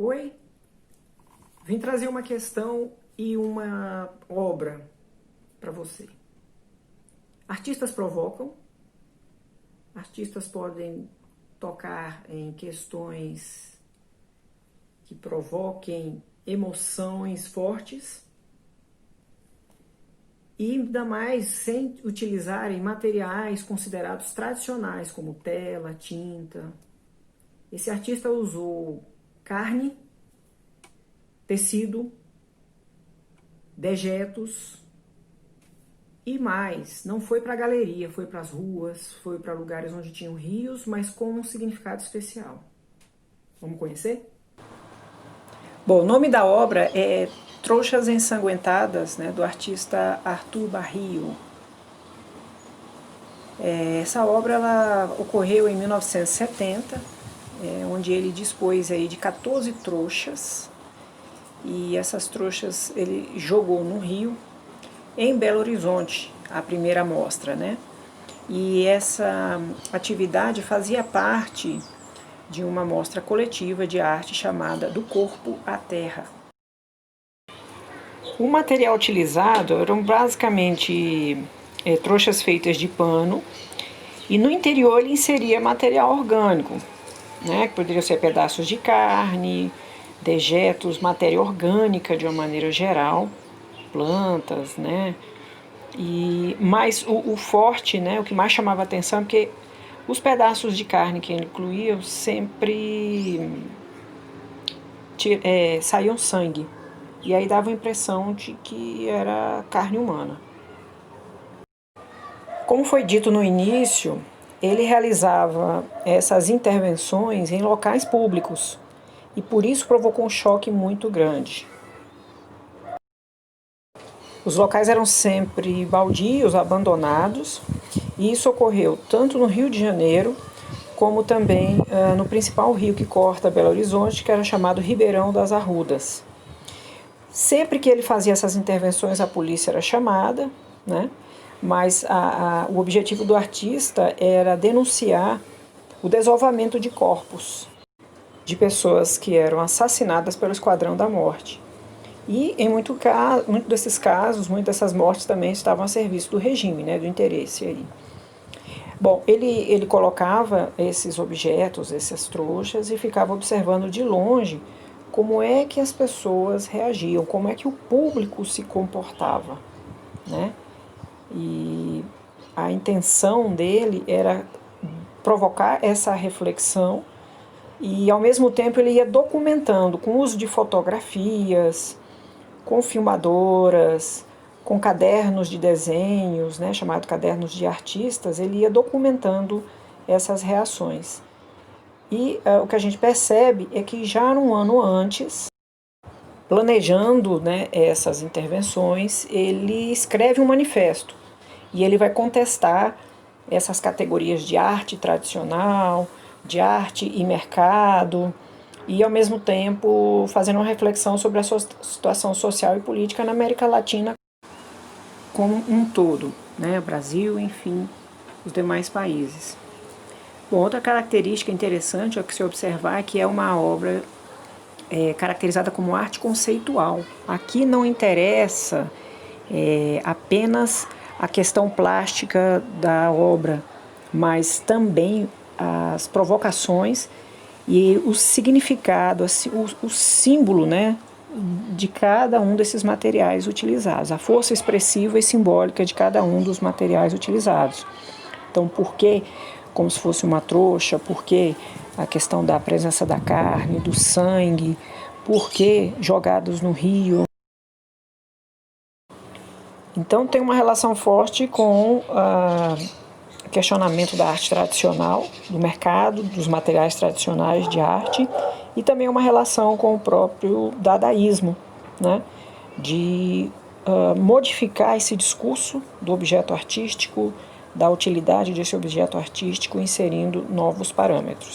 Oi, vim trazer uma questão e uma obra para você. Artistas provocam, artistas podem tocar em questões que provoquem emoções fortes e ainda mais sem utilizarem materiais considerados tradicionais como tela, tinta. Esse artista usou carne, tecido, dejetos e mais. Não foi para a galeria, foi para as ruas, foi para lugares onde tinham rios, mas com um significado especial. Vamos conhecer? Bom, o nome da obra é Trouxas Ensanguentadas, né, do artista Arthur Barrio. Essa obra ela ocorreu em 1970, onde ele dispôs aí de 14 trouxas, e essas trouxas ele jogou no rio, em Belo Horizonte, a primeira mostra, né? E essa atividade fazia parte de uma mostra coletiva de arte chamada Do Corpo à Terra. O material utilizado eram basicamente trouxas feitas de pano, e no interior ele inseria material orgânico, né? Que poderia ser pedaços de carne, dejetos, matéria orgânica de uma maneira geral, plantas, né? Mas o forte, né, o que mais chamava atenção é porque os pedaços de carne que ele incluía sempre saíam sangue, e aí dava a impressão de que era carne humana. Como foi dito no início, ele realizava essas intervenções em locais públicos e por isso provocou um choque muito grande. Os locais eram sempre baldios, abandonados, e isso ocorreu tanto no Rio de Janeiro, como também no principal rio que corta Belo Horizonte, que era chamado Ribeirão das Arrudas. Sempre que ele fazia essas intervenções, a polícia era chamada, né? Mas o objetivo do artista era denunciar o desovamento de corpos de pessoas que eram assassinadas pelo Esquadrão da Morte. E em muito desses casos, muitas dessas mortes também estavam a serviço do regime, né, do interesse aí. Bom, ele colocava esses objetos, essas trouxas, e ficava observando de longe como é que as pessoas reagiam, como é que o público se comportava, né? E a intenção dele era provocar essa reflexão e, ao mesmo tempo, ele ia documentando com o uso de fotografias, com filmadoras, com cadernos de desenhos, né, chamado cadernos de artistas, ele ia documentando essas reações. E o que a gente percebe é que já um ano antes, planejando, né, essas intervenções, ele escreve um manifesto e ele vai contestar essas categorias de arte tradicional, de arte e mercado, e, ao mesmo tempo, fazendo uma reflexão sobre a situação social e política na América Latina como um todo, né? O Brasil, enfim, os demais países. Bom, outra característica interessante é que se observar é que é uma obra caracterizada como arte conceitual. Aqui não interessa apenas a questão plástica da obra, mas também as provocações e o significado, o símbolo, né, de cada um desses materiais utilizados, a força expressiva e simbólica de cada um dos materiais utilizados. Então, por que como se fosse uma trouxa? Por que a questão da presença da carne, do sangue? Por que jogados no rio? Então, tem uma relação forte com o questionamento da arte tradicional, do mercado, dos materiais tradicionais de arte, e também uma relação com o próprio dadaísmo, né? De modificar esse discurso do objeto artístico, da utilidade desse objeto artístico, inserindo novos parâmetros.